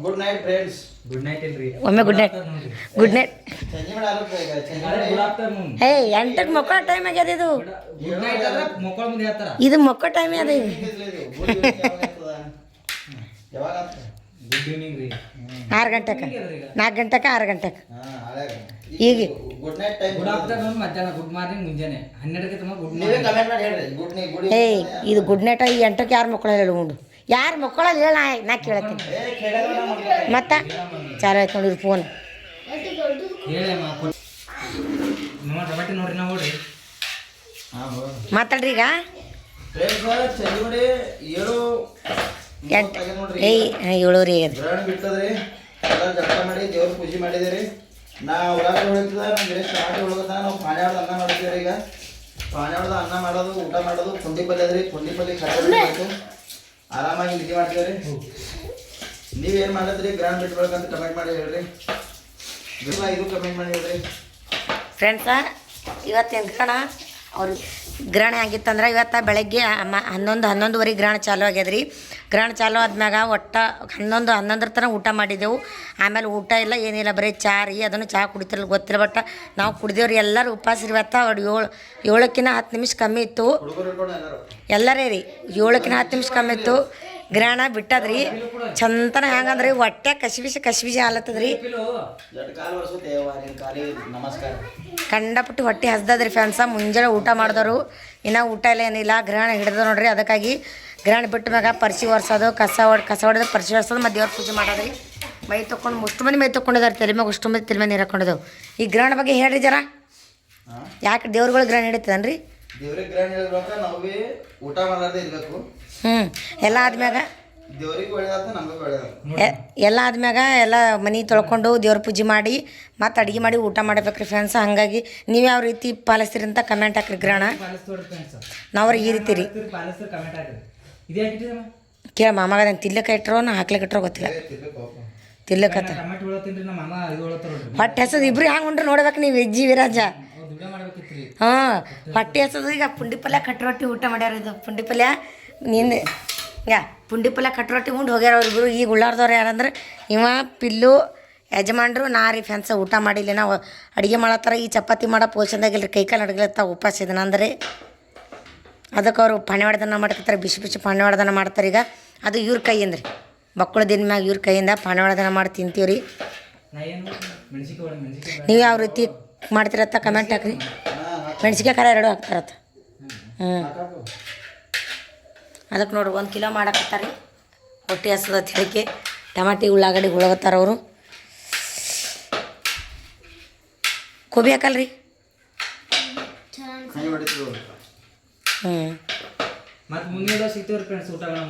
Good night friends. Good night ಇಲ್ರಿ. ಒಮ್ಮೆ good night. Good night. ಸಂಜೆ ಮಾಡಿ ಆಗುತ್ತೆ ಈಗ. Good afternoon. ಹೇ 8ಕ್ಕೆ ಮಕ್ಕಳ ಟೈಮ್ ಆಗ್ಯದ ಇದು. ಗುಡ್ ನೈಟ್ ಅಂದ್ರೆ ಮಕ್ಕಳ ಮುಂದೆ ಹೇಳ್ತಾರ. ಇದು ಮಕ್ಕಳ ಟೈಮ್ ಅದ ಇದು. ಯಾವಾಗ ಆಗ್ತದೆ? ಗುಡ್ ಈವ್ನಿಂಗ್ ರೀ. 6 ಗಂಟೆಗೆ 4 ಗಂಟೆಗೆ 6 ಗಂಟೆಗೆ ಈಗ good night time. Good afternoon ಮಧ್ಯಾಹ್ನ, ಗುಡ್ ಮಾರ್ನಿಂಗ್ ಮುಂಜಾನೆ 12ಕ್ಕೆ ತಮ್ಮ ಗುಡ್ ನೀವೇ ಕಮೆಂಟ್ ಮಾಡಿ ಹೇಳ್ರಿ. ಗುಡ್ ನೈಟ್ ಗುಡ್ ಏ ಇದು ಗುಡ್ ನೈಟ್ ಈ 8ಕ್ಕೆ ಯಾರು ಮಕ್ಕಳ ಹೇಳು ಉಂಡು ಯಾರು ಮಕ್ಕಳಲ್ಲಿ ಹೇಳ ನಾ ಕೇಳ್ತೀನಿ ಮತ್ತೆ ಚಾಲು ಆಯ್ತು ನೋಡಿರಿ ಫೋನ್ ಹೇಳಿ ಟೊಮೆಟೊ ನೋಡ್ರಿ ನಾವು ನೋಡ್ರಿ ಮಾತಾಡ್ರಿ ಈಗ. ಫ್ರೆಂಡ್ಸ್ ಚಂದಿಗುಡಿ 7 ಎಂಟು ಏಯ್ 7:00 ಆಗ್ಯದ. ಗ್ರಹಣ ಬಿಟ್ಟದ್ರಿ. ಎಲ್ಲ ಜಪ ಮಾಡಿ ದೇವ್ರ ಪೂಜೆ ಮಾಡಿದಿರಿ. ನಾ ಒಳಗೆ ಹೊಳಿತದ ನಮ್ಮ ಗಿಡ ಸ್ಟಾರ್ಟ್ ಹೊಳಗದ ನಾವು ಪಾಣೆ ಹೊಡೆದ ಅನ್ನ ಮಾಡಿದ್ದೀವಿ. ಈಗ ಪಾಣೆ ಹೊಡೆದ ಅನ್ನ ಮಾಡೋದು ಊಟ ಮಾಡೋದು ಪುಂಡಿ ಪಲ್ಯ ಅದ್ರಿ. ಪುಂಡಿ ಪಲ್ಯ ಕಟ್ಟಿ ಆರಾಮಾಗಿ ನಿದ್ದೆ ಮಾಡ್ತೀವ್ರಿ. ನೀವೇನು ಮಾಡದ್ರಿ ಗ್ರಹಣ ಬಿಟ್ಬೇಕಂತ ಕಮೆಂಟ್ ಮಾಡಿ ಹೇಳ್ರಿ. ಇದು ಕಮೆಂಟ್ ಮಾಡಿ ಹೇಳ್ರಿ ಫ್ರೆಂಡ್ಸ. ಇವತ್ತಿನ ಗ್ರಹಣ ಅವ್ರು ಗ್ರಹಣ ಆಗಿತ್ತಂದ್ರೆ ಇವತ್ತು ಬೆಳಗ್ಗೆ 11:30 ಗ್ರಹಣ ಚಾಲು ಆಗ್ಯದ್ರಿ. ಗ್ರಹಣ ಚಾಲು ಆದ್ಮ್ಯಾಗ ಒಟ್ಟು 11 ತನಕ ಊಟ ಮಾಡಿದೆವು. ಆಮೇಲೆ ಊಟ ಇಲ್ಲ ಏನಿಲ್ಲ, ಬರೀ ಚಾ ರೀ. ಅದನ್ನು ಚಹಾ ಕುಡಿತಿರಲ್ಲ ಗೊತ್ತಿಲ್ಲ, ಬಟ್ ನಾವು ಕುಡಿದೇವ್ರಿ. ಎಲ್ಲರೂ ಉಪವಾಸ ಇವತ್ತು. ಅವ್ರು 7ಕ್ಕಿಂತ 10 ನಿಮಿಷ ಕಮ್ಮಿ ಇತ್ತು ಎಲ್ಲರೇ ರೀ. 7ಕ್ಕಿಂತ 10 ನಿಮಿಷ ಕಮ್ಮಿ ಇತ್ತು. ಗ್ರಹಣ ಬಿಟ್ಟದ್ರಿ. ಚಂತನ ಹೆಂಗಂದ್ರಿ ಹೊಟ್ಟೆ ಕಸಿಬಿಸಿ ಹಾಲತ್ತದ್ರಿ. ಕಂಡಪಟ್ಟು ಹೊಟ್ಟೆ ಹಸ್ದದ್ರಿ ಫ್ಯಾನ್ಸ. ಮುಂಜಾನೆ ಊಟ ಮಾಡಿದವರು ಇನ್ನೂ ಊಟ ಇಲ್ಲ ಏನಿಲ್ಲ. ಗ್ರಹಣ ಹಿಡ್ದು ನೋಡ್ರಿ. ಅದಕ್ಕಾಗಿ ಗ್ರಹಣ ಬಿಟ್ಟ ಮ್ಯಾಗ ಪರ್ಸಿ ಒರೆಸೋದು, ಕಸ ಹೊಡೆದು ಪರ್ಸಿ ಒರೆಸೋದು, ಮತ್ತು ದೇವ್ರ ಪೂಜೆ ಮಾಡೋದ್ರಿ. ಮೈ ತೊಗೊಂಡು ಅಷ್ಟು ಮಂದಿ ಮೈ ತೊಗೊಂಡಿದ್ದಾರೆ. ತಲೆ ಮ್ಯಾಗ ಅಷ್ಟು ಮಂದಿ ತಲೆ ಮೇಲೆ ನೀರು ಹಾಕೊಂಡಿದ್ದೆವು. ಈ ಗ್ರಹಣ ಬಗ್ಗೆ ಹೇಳ್ರಿ ಜರ. ಯಾಕೆ ದೇವ್ರುಗಳು ಗ್ರಹಣ ಹಿಡಿತದನ್ರಿ? ದೇವ್ರಿಗೆ ಗ್ರಹಣ ಹಿಡಿದ್ರಾಗ ನಾವು ಭೀ ಊಟ ಮಾಡಾರ್ದೆ ಇರಬೇಕು. ಎಲ್ಲ ಆದ್ಮ್ಯಾಗ ದೇವ್ರಿಗೆ ಒಳ್ಳೇದಾಗ್ತದೆ, ನಮಗೂ ಒಳ್ಳೇದಾಗ್ತದೆ. ಎಲ್ಲ ಆದ್ಮ್ಯಾಗ ಎಲ್ಲ ಮನೆ ತೊಳ್ಕೊಂಡು ದೇವ್ರ ಪೂಜೆ ಮಾಡಿ ಮತ್ತು ಅಡುಗೆ ಮಾಡಿ ಊಟ ಮಾಡ್ಬೇಕ್ರಿ ಫ್ರೆಂಡ್ಸ್. ಹಾಗಾಗಿ ನೀವು ಯಾವ ರೀತಿ ಪಾಲಿಸ್ತೀರಿ ಅಂತ ಕಮೆಂಟ್ ಹಾಕ್ರಿ. ಗ್ರಹಣ ನಾವ್ರಿ ಈ ರೀತಿ ರೀ ಕೇಳ ಮಾಮಾಗ ನಾನು ತಿಲ್ಲಕ್ಕೆ ಇಟ್ಟರೋ ನಾ ಹಾಕ್ಲಿಕ್ಕೆ ಇಟ್ಟರೋ ಗೊತ್ತಿಲ್ಲ. ತಿಲ್ಲಕತ್ತ ಹೊಟ್ಟೆ ಹಸದು ಇಬ್ರು ಹ್ಯಾಂಗೆ ಉಂಡ್ರು ನೋಡ್ಬೇಕು ನೀವು ವೆಜ್ಜಿ ವಿರಾಜ. ಹಾಂ ಹೊಟ್ಟೆ ಹಸದು. ಈಗ ಪುಂಡಿ ಪಲ್ಯ ಕಟ್ಟಿ ರೊಟ್ಟಿ ಊಟ ಮಾಡ್ಯಾರ. ಇದು ಪುಂಡಿ ಪಲ್ಯ ನಿಂದೆ ಪುಂಡಿ ಪಲ್ಯ ಕಟ್ಟಿ ರೊಟ್ಟಿ ಉಂಡು ಹೋಗ್ಯಾರ ಅವ್ರಿಬ್ರು. ಈಗ ಉಳ್ಳಾರ್ದವ್ರು ಯಾರಂದ್ರೆ ಇವ ಪಿಲ್ಲು ಯಜಮಾನ್ರು ನಾರಿ ಫ್ಯಾನ್ಸ ಊಟ ಮಾಡಿಲ್ಲ. ನಾವು ಅಡುಗೆ ಮಾಡತ್ತಾರ. ಈ ಚಪಾತಿ ಮಾಡೋ ಪೋಷನ್ದಾಗಿಲ್ರಿ, ಕೈಕಾಲು ಅಡುಗೆಲತ್ತ ಉಪವಾಸ ಇದನ್ನ ಅಂದರೆ ಅದಕ್ಕೆ ಅವರು ಪಾಣೆ ಹೊಡೆದನ್ನ ಮಾಡ್ತಾರೆ. ಬಿಸಿ ಪಾಣೆ ಹೊಡೆದನ್ನ ಮಾಡ್ತಾರೆ. ಈಗ ಅದು ಇವ್ರ ಕೈಯಿಂದ ರೀ, ಮಕ್ಕಳ ದಿನ ಮ್ಯಾಗ ಇವ್ರ ಕೈಯಿಂದ ಪಾಣೆ ಹೊಡೆದನ್ನ ಮಾಡಿ ತಿಂತೀವಿ ರೀ. ನೀವು ಯಾವ ರೀತಿ ಮಾಡ್ತೀರತ್ತ ಕಮೆಂಟ್ ಹಾಕ್ರಿ. ಮೆಣಸಿನ್ಕಾಯಿ ಖಾರ 2 ಹಾಕ್ತಾರತ್ತ. ಅದಕ್ಕೆ ನೋಡ್ರಿ 1 ಕಿಲೋ ಮಾಡಕತ್ತಾರೆ. ಹೊಟ್ಟೆ ಹಸದ ಹೇಳಿಕೆ ಟಮಾಟಿ ಉಳ್ಳಾಗಡ್ಡಿ ಉಳಗತ್ತಾರ ಅವರು. ಕೋಬಿ ಹಾಕಲ್ರಿ.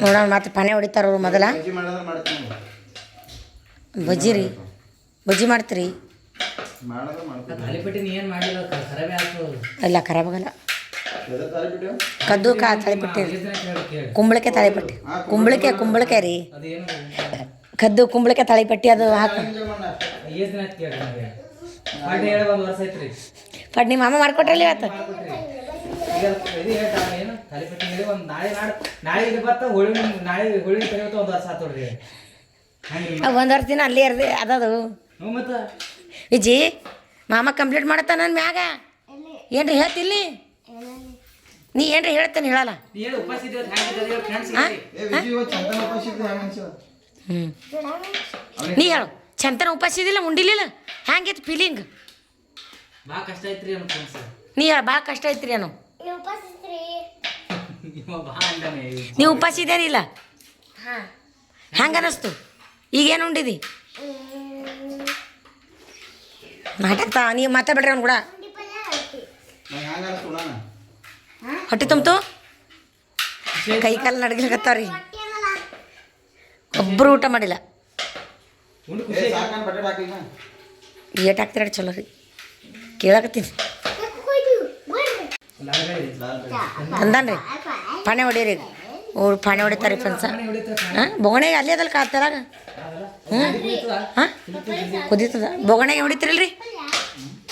ನೋಡೋಣ ಮತ್ತೆ ಪಾನೆ ಹೊಡಿತಾರ ಅವರು. ಮೊದಲ ಬಜ್ಜಿ ರೀ, ಬಜ್ಜಿ ಮಾಡ್ತೀರಿ? ಇಲ್ಲ ಖರಾಬ್ ಆಗಲ್ಲ. ಕದ್ದು ತಾಳಿಪಟ್ಟಿ, ಕುಂಬಳಕಾಯಿ ತಾಳಿಪಟ್ಟಿ, ಕುಂಬಳಕಾಯಿ ರೀ. ಕದ್ದು ಕುಂಬಳಕಾಯಿ ತಾಳಿಪಟ್ಟಿ ಅದು ಹಾಕ. ಬಟ್ ನಿಮ್ಮ ಮಾಮ ಮಾಡ್ಕೊಟ್ರಲ್ಲ ಇವತ್ತು. ಒಂದು ವರ್ಷ ದಿನ ಅಲ್ಲೇ ಇರ್ದೆ ಅದದು. ವಿಜಿ ಮಾಮ ಕಂಪ್ಲೀಟ್ ಮಾಡತ್ತ ನನ್ನ ಮ್ಯಾಗ ಏನ್ರಿ ಹೇಳ್ತಿಲ್ಲಿ ನೀ ಏನ್ರಿ ಹೇಳ್ತೇನೆ ಹೇಳಲ್ಲ. ನೀ ಹೇಳು ಚಂತನ ಉಪಾಸಿದಿಲ್ಲ ಉಂಡಿಲಿಲ್ಲ ಹ್ಯಾಂಗಿತ್ತು ಫೀಲಿಂಗ್? ನೀ ಹೇಳ ಭಾಳ ಕಷ್ಟ ಐತ್ರಿ ಏನು? ನೀವು ಉಪಾಸ ಇದೇನಿಲ್ಲ ಹ್ಯಾಂಗ ಅನ್ನಿಸ್ತು? ಈಗೇನು ಉಂಡಿದಿ? ನಾಟಕ ನೀವು ಮಾತಾಡ್ಬೇಡ್ರಿ ಅವ್ನು ಕೂಡ. ಹೊಟ್ಟೆ ತುಂಬ್ತು, ಕೈ ಕಾಲು ನಡ್ಗಿಲ್ಕತ್ತಾವ್ರಿ. ಒಬ್ಬರು ಊಟ ಮಾಡಿಲ್ಲ. ಏಟ್ ಹಾಕ್ತೀರ ಚಲೋ ರೀ ಕೇಳಕತ್ತೀನಿ. ತಂದಾನ್ರಿ ಪಾಣೆ ಹೊಡೀರಿ. ಪಾಣೆ ಹೊಡಿತಾರೆ ಫ್ರೆಂಡ್ಸ. ಬೊಗಣೆಗೆ ಅಲ್ಲಿ ಅದಲ್ಲ ಕಾತಾರಾಗ. ಹಾಂ ಕುದೀತದ. ಬೊಗಣೆಗೆ ಹೊಡಿತೀರಲ್ರಿ?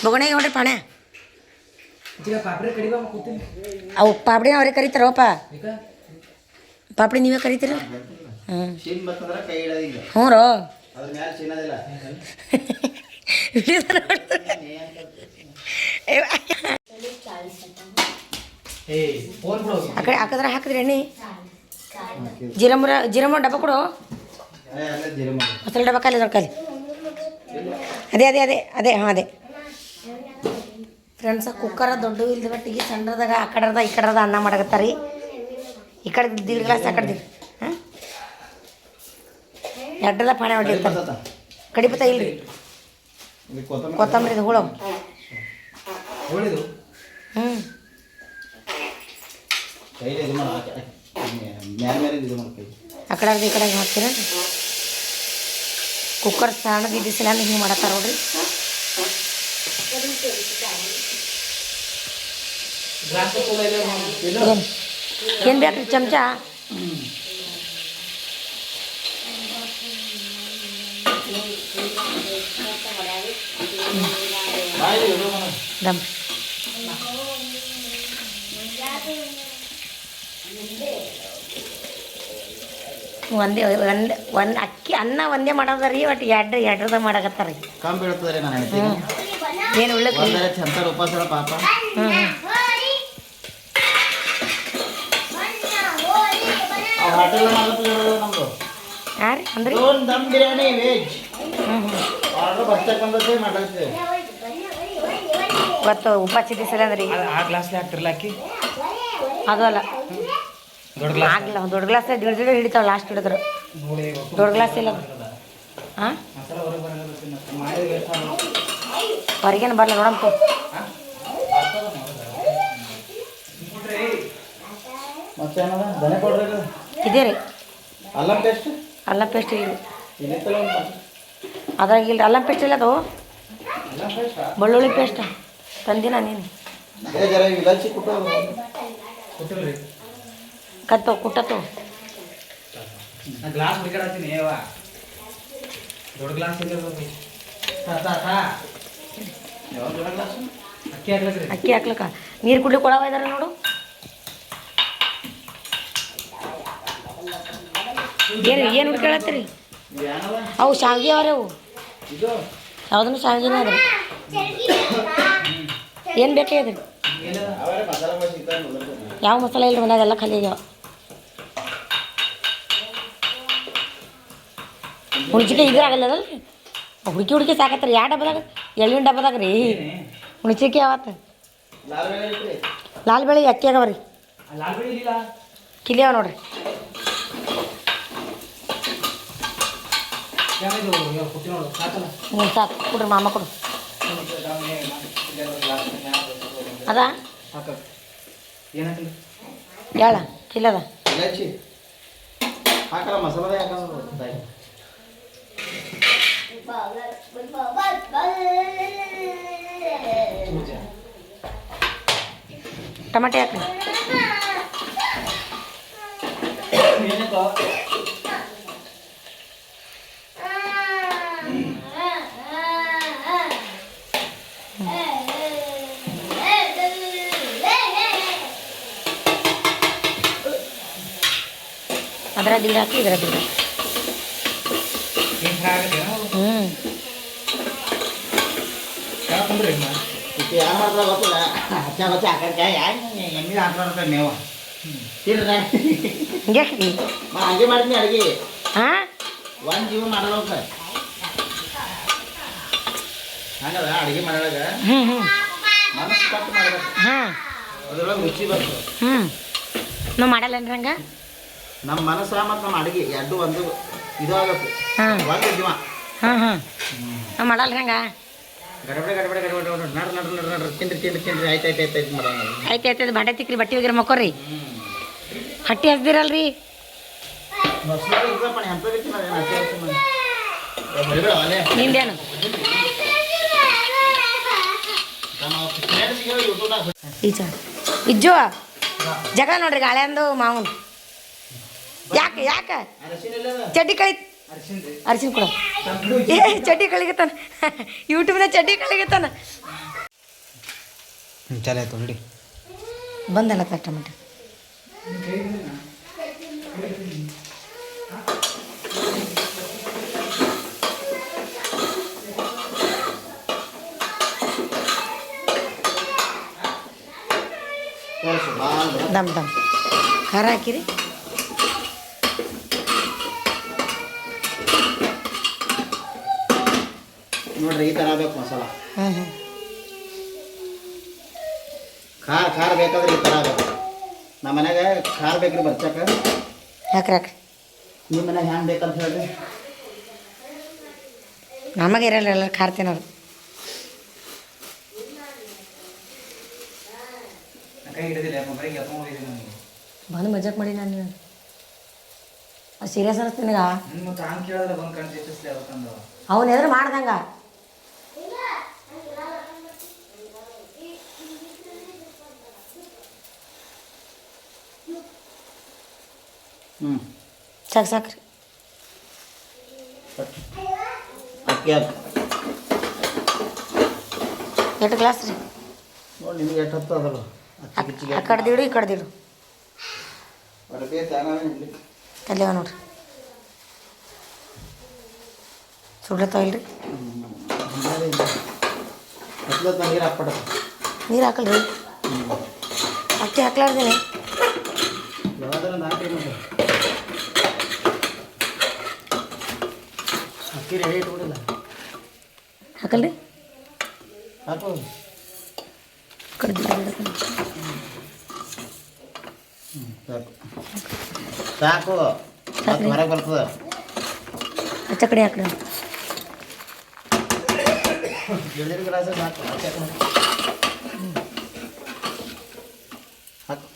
ಬೊಗಣೆಗೆ ಹೊಡ್ರಿ ಪಾಣೆ. ಅವು ಪಾಪಡಿನ ಅವ್ರಿಗೆ ಕರಿತಾರಪ್ಪ. ಪಾಪಡಿ ನೀವೇ ಕರಿತೀರ? ಹ್ಞೂ ಶೀನ್ ಬರ್ತಂದ್ರೆ ಕೈ ಇಡೋದಿಲ್ಲ, ಹ್ಞೂ ರೋ ಅದ್ರ ಮ್ಯಾಲೆ ಚಿನ್ನದಿಲ್ಲ. ಆ ಕಡೆ ಹಾಕಿದ್ರೆ ಹಾಕಿದ್ರಿ ಎಣ್ಣೆ ಜೀರಮ್ಮ ಡಬ್ಬ ಕೊಡು, ಮಸಾಲೆ ಡಬ್ಬ ಖಾಲಿ ಅದ್ರ ಖಾಲಿ. ಅದೇ ಅದೇ ಅದೇ ಅದೇ ಹಾಂ ಅದೇ ಫ್ರೆಂಡ್ಸ. ಕುಕ್ಕರ ದೊಡ್ಡ ಇಲ್ದ ಬಟ್ಟಿಗೆ ಸಣ್ಣದಾಗ ಆ ಕಡೆದ ಈ ಕಡೆದ ಅನ್ನ ಮಾಡಕತ್ತಾರ. ಈ ಕಡೆ 1.5 ಗ್ಲಾಸ್ ಆ ಕಡೆ ಹಾಂ ಎಡ್ಡದ ಪಾಣೆ ಹೊಡಿರ್ತಾರೆ. ಕಡಿಪತ್ತ ಇಲ್ರಿ, ಕೊತ್ತಂಬರಿದು ಹುಳು. ಹ್ಞೂ ಆ ಕಡೆ ಈ ಕಡೆ ಹಾಕ್ತೀರ. ಕುಕ್ಕರ್ ಸಣ್ಣದು ಇದ್ದಿಸಿಲ್ಲ ಅಂದ್ರೆ ಹಿಂಗೆ ಮಾಡತ್ತಾರ ನೋಡ್ರಿ. ಏನು ಬೇಕ್ರಿ ಚಮಚ? ದಮ್ ಒಂದೇ ಒಂದು ಅಕ್ಕಿ ಅನ್ನ ಒಂದೇ ಮಾಡೋದ ರೀ, ಒಟ್ಟು ಎರಡ್ರದ ಮಾಡಕತ್ತಾರ ರೀ. ಕಮ್ಮಿ ಬೀಳ್ತದ್ರಿ ನಾನು ಹೇಳ್ತೀನಿ. ಏನು ಒಳ್ಳೆ ಚಂತರ ಉಪವಾಸ ಪಾಪ. ಹ್ಞೂ ಹೋಟೆಲ್ ನಮ್ದು ಹಾಂ ರೀ ಅಂದ್ರೆ ದಮ್ ಬಿರಿಯಾನಿ ವೆಜ್ ಹ್ಞೂ ಹ್ಞೂ ಆರ್ಡರ್ ಬರ್ತಕ್ಕಂಥದ್ದೇ ಮಾಡಕ್ಕೆ ಇವತ್ತು ಉಪಾಸ ದಿವಸ ಅಂದ್ರೆ ಆ ಗ್ಲಾಸ್ಲಿ ಹಾಕ್ತಿರಲ್ಲ ಅಕ್ಕಿ, ಅದು ಅಲ್ಲ ದೊಡ್ಡ ಗ್ಲಾಸ್ ಆಗಿಲ್ಲ. ದೊಡ್ಡ ಗ್ಲಾಸ್ ಹಿಡಿದು ಹಿಡಿತಾವೆ ಲಾಸ್ಟ್ ಹಿಡಿದ್ರು. ದೊಡ್ಡ ಗ್ಲಾಸ್ ಇಲ್ಲ ಹಾಂ ಹೊರಗೇನು ಬರಲ್ಲ ನೋಡಂತ. ಮತ್ತೆ ಏನದ ದನೆ ಕೊಡ್ರಿ. ಇದೇ ರೀ ಅಲ್ಲಂ ಪೇಸ್ಟ್. ಅಲ್ಲಂ ಪೇಸ್ಟ್ ಇಲ್ಲ ಇದೆತ್ತಲ್ಲ ಒಂದು ಅದ್ರಾಗ ಇಲ್ರಿ. ಅಲ್ಲಂ ಪೇಸ್ಟ್ ಇಲ್ಲ, ಅದು ಬೆಳ್ಳುಳ್ಳಿ ಪೇಸ್ಟ್ ತಂದಿನ ನೀನು. ಜರ ಇಲಾಚಿ ಕುಟ್ಟೋದು ಕೊಟ್ಟಿಲ್ರಿ, ಕತ್ತೋ ಕುಟ್ಟತ್ತು. ನಾ ಗ್ಲಾಸ್ ಹುಡುಕಾಡತ್ತೀನಿ. ದೊಡ್ಡ ಗ್ಲಾಸ್ ಇದೆ ಅಕ್ಕಿ ಹಾಕ್ಲಕ್ರಿ. ಅಕ್ಕಿ ಹಾಕ್ಲಕ್ಕ ನೀರು ಕುಡ್ಲಿಕ್ಕೆ ಕೊಡವ ಇದಾರೆ ನೋಡು. ಏನು ಹುಡ್ಕೊಳತ್ತೀರಿ? ಅವು ಶಾವಿಗೆ ಅವರೇ, ಅವು ಯಾವುದನ್ನು ಶಾವಿಗೆನೇ ಅದ್ರಿ. ಏನು ಬೇಕಾಗಿದ್ರಿ? ಯಾವ ಮಸಾಲೆ ಇಲ್ರಿ ಮನ್ಯಾಗ, ಎಲ್ಲ ಖಾಲಿ ಆಗ್ಯಾವ. ಹುಣ್ಚಿಕಾಯಿ ಇದ್ರಾಗಲ್ಲ ರೀ, ಹುಡುಕಿ ಸಾಕತ್ರಿ. ಯಾವ ಡಬ್ಬದಾಗ? ಎಳ್ಳಿನ ಡಬ್ಬದಾಗ ರೀ ಹುಣ್ಚಿಕಾಯಿ. ಯಾವತ್ತು ಲಾಲ್ ಬೆಳಿ ಅಕ್ಕಿ ಆಗವ ರೀ, ಕಿಲಿ ಅವ ನೋಡ್ರಿ. ಹ್ಞೂ ಸಾಕು ಕೊಡ್ರಿ ಮಾಮ ಕೊಡು. ಅದಾ ಹೇಳ ಕಿಲ್ಲದ ಇಲಾಚಿ ಹಾಕಲ್ಲ, ಮಸಾಲೆ ಹಾಕಲ್ಲ. ಟಮಾಟೆ ಹಾಕ್ರಿ. ಅದ್ರಾಗ ನೀರು ಹಾಕಿ ಇದ್ರಾಗ ನೀರು. ಹ್ಞೂ ಯಾವ ಮಾಡ್ತಾರೆ ಗೊತ್ತಿಲ್ಲ. ಹಚ್ಚ ಹಾಕಕ್ಕೆ ಎಮ್ಮೆ ಹಾಕ್ತಾರೆ ಮೇವ ತಿರ್ರಿ. ಹಿಂಗೆ ಹಂಗೆ ಮಾಡಿದ್ನಿ ಅಡುಗೆ. ಹಾಂ ಒಂದು ಜೀವ ಮಾಡಲ್ಲ ಹಂಗದ ಅಡುಗೆ ಮಾಡೋದಾಗ ಹ್ಞೂ ಹ್ಞೂ ಮನಸ್ಸು ಕಟ್ಟು ಮಾಡ್ಬೇಕು, ಹಾಂ ಅದ್ರೊಳಗೆ ರುಚಿ ಬರ್ತದೆ. ಹ್ಞೂ ನಾವು ಮಾಡಲ್ಲನ್ರಿ ಹಂಗೆ. ನಮ್ಮ ಮನಸ್ಸು ಮತ್ತು ನಮ್ಮ ಅಡುಗೆ ಎರಡು ಒಂದು ಇದಾಗಬೇಕು. ಹಾಂ ಒಂದು ಜೀವ. ಹಾಂ ಹಾಂ ನಾವು ಮಾಡಲ್ಲ ಹಂಗೆ. ಗಡಬಡೆ ನಡ್ರಿ ತಿನ್ರಿ ಆಯ್ತು ಮಾಡೋಣ. ಆಯ್ತು ಬಾಂಡೆ ತಿಕ್ರಿ, ಬಟ್ಟೆ ಒಗಿರ ಮಕ್ಕೋರಿ. ಹಟ್ಟಿ ಹಸ್ದಿರಲ್ರಿ. ನಿಂದೇನು ಈಜ ಇಜ್ಜು ಜಗಳ ನೋಡ್ರಿ ಗಾಳೆ ಅಂದು ಮಾವನ್. ಯಾಕೆ ಚಡ್ಡಿ ಕಳಿ ಅರಿಶಿನ ಕೊಡ. ಚಡ್ಡಿ ಕಳಿಗತ್ತಾನ ಯೂಟ್ಯೂಬ್ನ ಚಡ್ಡಿ ಕಳಿಗತ್ತಾನ. ಚಲ ಆಯ್ತು ಬಿಡಿ. ಬಂದಲ್ಲ ಟಮಾಟೆ. ದಮ್ ದಮ್ ಖಾರ ಹಾಕಿರಿ. ನೋಡ್ರಿ ಈ ಥರ ಆಗ್ಬೇಕು ಮಸಾಲ. ಹ್ಞೂ ಹ್ಞೂ ಖಾರ ಬೇಕಾದ್ರೆ ಈ ಥರ ಆಗ್ಬೇಕು. ನಮ್ಮ ಮನ್ಯಾಗ ಖಾರ ಬೇಕ್ರಿ ಬರ್ಚಾಕ. ಹಾಕ್ರಿ ಹಾಕ್ರಿ. ನಿಮ್ಮ ಮನ್ಯಾಗ ಹ್ಯಾಂಗೆ ಬೇಕಂತ ಹೇಳ್ರಿ. ನಮಗೆ ಇರಲ್ಲ ಎಲ್ಲ ಖಾರ ತಿನ್ನೋರು. ಕೈ ಹಿಡಿದಿಲ್ಲ ಮೊಬೈಲ್ಗೆ ಎತ್ಕೊಂಡು ಹೋಗಿದ್ದೀನಿ ನನಗೆ. ಬಂದು ಮಜಾಕ್ ಮಾಡಿ ನಾನು ಸೀರಿಯಸ್ ಅನಿಸ್ತೀನಿ ಈಗ. ಮತ್ತು ಹಂಗೆ ಕೇಳಿದ್ರೆ ಬಂದು ಕಣ್ ಚಿಟ್ಟಿಸ್ಲಿ ಅದಕ್ಕಂದು ಅವನು ಎದುರು ಮಾಡ್ದಂಗ. ಸಾಕು ಸಾಕ್ರಿ. ಅಕ್ಕಿ ಹಾಕಿ ಎಷ್ಟು ಗ್ಲಾಸ್ ರೀ? ನೋಡಿ ನಿಮ್ಗೆ ಎಷ್ಟು ಹತ್ತು ಅದಲ್ಲ. ಆ ಕಡ್ದಿಡು ಈ ಕಡ್ದಿಡು ಅಡುಗೆ ತಗೊಂಡು ಅಲ್ಲೇ ನೋಡ್ರಿ ಸುಡ್ಲತ್ತಾವ ಇಲ್ರಿ. ನೀರು ಹಾಕ್ಬಿಡ. ನೀರು ಹಾಕಲ್ರಿ ಅಕ್ಕಿ ಹಾಕ್ಲಾರ್ದೇನೆ. ಯಾವ್ದಾರ ನಾಲ್ಕು ನೋಡಿ ಅಕ್ಕಿ ರೆಡಿ ಇಟ್ಬಿಡಿಲ್ಲ. ಹಾಕಲ್ರಿ ಹಾಕು ಕಡ್ದಿಡು. ಸಾಕು ಸಾಕು ಮತ್ತೆ ಹೊರಗೆ ಬರ್ತದೆ. ಆಚ ಕಡೆ ಹಾಕ್ರಿ. ಎರಡು ಗ್ಲಾಸ್ ಸಾಕು. ಹಾಕು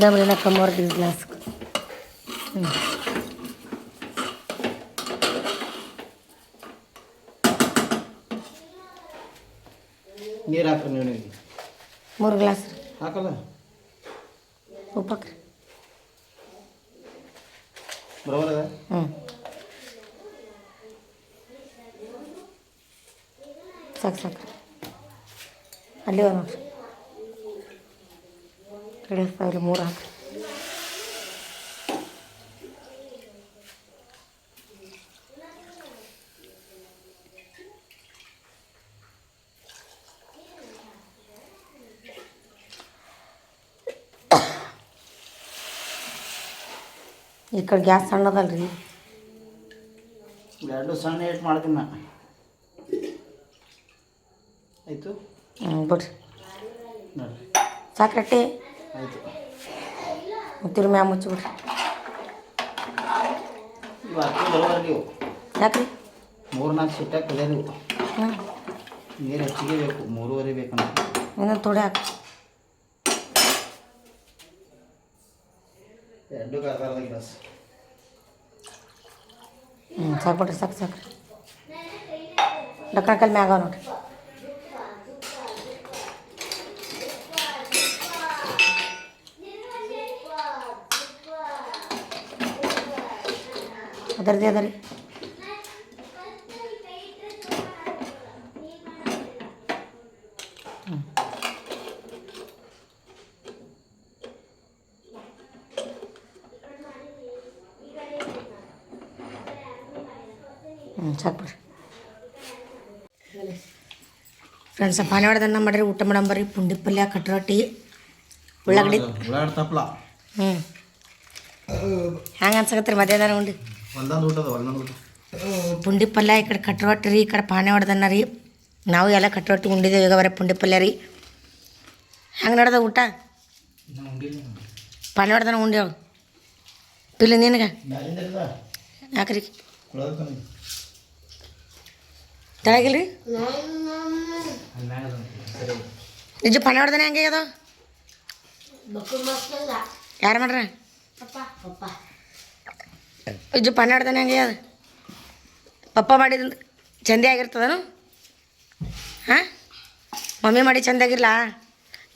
ದಮ್ರಿನ ಕಮ್ಮೋರ್ ಗ್ಲಾಸ್. ನೀರು ಹಾಕ್ರಿ. ನೀವು 3 ಗ್ಲಾಸ್ ರೀ. ಹಾಕಲ್ಲ ಉಪ್ಪು ಹಾಕ್ರಿ. ಬರೋಬರ ಅದ. ಸಾಕು ಸಾಕು ಅಲ್ಲಿ ನೋಡ್ರಿ ಕಡೆ 3 ಹಾಕ್ರಿ. ಈ ಕಡೆ ಗ್ಯಾಸ್ ಸಣ್ಣದಲ್ರಿ. ಎರಡು ಸಣ್ಣ ಏಟ್ ಮಾಡ್ತೀನಿ ನಾ. ಆಯಿತು ಬಿಡ್ರಿ ನೋಡಿರಿ ಸಾಕ್ರಟ್ಟಿ ಆಯಿತು. ಮುತ್ತಿರ ಮ್ಯಾಗ ಮುಚ್ಚಿಬಿಡ್ರಿ. ಇವು ಅಕ್ಕಿ ಬರೋಬರ ನೀವು ಯಾಕ್ರಿ? 3-4 ಸಿಟ್ಟಾಗಿ ಕಲಿಯೋದು. ಹ್ಞೂ ನೀರು ಹೆಚ್ಚಿಗೆ ಬೇಕು. 3:30 ಬೇಕಂತ. ಇನ್ನೊಂದು ಥೋಡೆ ಹಾಕಿ. ಎರಡು ಅರ್ಧ ಗ್ಲಾಸ್. ಸಾಕು ಬಿಡ್ರಿ ಸಾಕು ಸಾಕ್ರಿ. ಡಕ್ಕಣಕಲ್ ಮ್ಯಾಗ ನೋಡ್ರಿ. ಅದರದೇ ಅದ ರೀ. ಸಾಕು ಬಿಡ್ರಿ ಫ್ರೆಂಡ್ಸ್. ಪಾನಿವಾಡದನ್ನ ಮಾಡಿರಿ ಊಟ ಮಾಡಂಬರ್ರಿ. ಪುಂಡಿ ಪಲ್ಯ ಕಟ್ ರೊಟ್ಟಿ ಉಳ್ಳಾಗಡ್ಡಿ ತಪ್ಪಲ. ಹ್ಯಾಂಗೆ ಅನ್ಸಕತ್ತೀರಿ ಮಧ್ಯಾಹ್ನ ಉಂಡು? ಹೊಲ್ದಂದು ಊಟದ ಹೊಲ್ದಂದು ಊಟ. ಪುಂಡಿ ಪಲ್ಯ ಈ ಕಡೆ ಕಟ್ ರೊಟ್ಟಿ ರೀ, ಈ ಕಡೆ ಪಾನಿವಾಡದನ್ನ ರೀ. ನಾವು ಎಲ್ಲ ಕಟ್ ರೊಟ್ಟಿ ಉಂಡಿದ್ದೇವೆ. ಈಗ ಬರೀ ಪುಂಡಿ ಪಲ್ಯ ರೀ. ಹೆಂಗೆ ನಡೆದ ಊಟ? ಪಾನಿವಾಡದನ್ನ ಉಂಡೇವು ಇಲ್ಲ ನಿನಗೆ ಯಾಕ್ರಿ ತೆಳಗಿಲ್ರಿ? ನಿಜ ಪಾನಿವಾಡದನ್ನ ಹೆಂಗೆ ಆಗ್ಯದ? ಯಾರು ಮಾಡ್ರ? ನಿಜ ಪಾನಿವಾಡದನ್ನ ಹೆಂಗೆ ಆಗ್ಯದ? ಪಪ್ಪ ಮಾಡಿದ ಚಂದೆ ಆಗಿರ್ತದನು? ಹಾಂ ಮಮ್ಮಿ ಮಾಡಿ ಚಂದಾಗಿಲ್ಲ.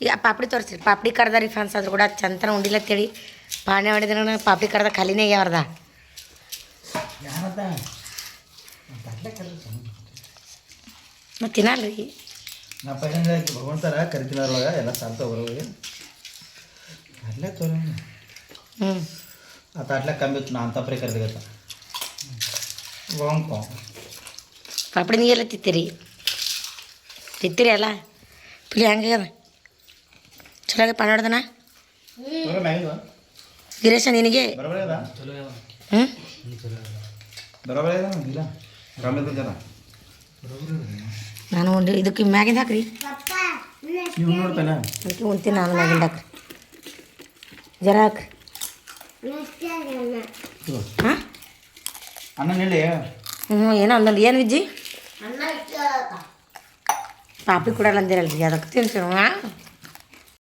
ಈ ಪಾಪಡಿ ತೋರಿಸ್ರಿ. ಪಾಪಡಿ ಕರ್ದಾರಿ ಫ್ರೆಂಡ್ಸ್. ಅದ್ರ ಕೂಡ ಚಂತನ ಉಂಡಿಲ್ಲ ಅಂತೇಳಿ ಪಾನಿ ಮಾಡಿದ್ರೆ ಪಾಪಡಿ ಕರ್ದ ಖಾಲಿನೇ ಆಗ್ಯಾವ್ರದ. ಮತ್ತು ತಿನ್ನಲ್ರಿ ನಾ ಪೈನ ಭಗವಂತರ ಕರಿತಿನಾರೊಳಗೆ ಎಲ್ಲ ಸಾಲ್ತಾವ ಬರೋಗೆ ಅಲ್ಲೇ ತೋರ. ಹ್ಞೂ ಆ ತಾಟ್ಲೆ ಕಮ್ಮಿ ಇತ್ತು. ನಾ ಅಂತಪ್ರಿ ಕರೆದಿಗತ್ತ ಬಾಂಕೋ ಪಾಪಡಿ ನೀರೆಲ್ಲ ತಿತ್ತೀರಿ ಅಲ್ಲ ಪುಲಿ ಹೆಂಗಾಗ್ಯದ ಚಲೋ ಪಾನ ಹೊಡ್ದನ ವೀರೇಶ ನಿನಗೆ ಹ್ಞೂ ನಾನು ಒಂದು ಇದಕ್ಕೆ ಮ್ಯಾಗಿಂದ ಹಾಕ್ರಿ ಅದಕ್ಕೆ ಉಣ್ತೀನಿ ನಾನು ಮ್ಯಾಗಿಂದ ಹಾಕ್ರಿ ಜರ ಹಾಕ್ರಿ ಹಾಂ ಅನ್ನ ಹೇಳಿ ಹ್ಞೂ ಏನೋ ಅಂದಲ್ಲಿ ಏನು ವಿಜ್ಜಿ ಪಾಪಿ ಕೊಡಲ್ಲ ಅಂದಿರಲ್ರಿ ಅದಕ್ಕೆ ತಿನ್ಸಿ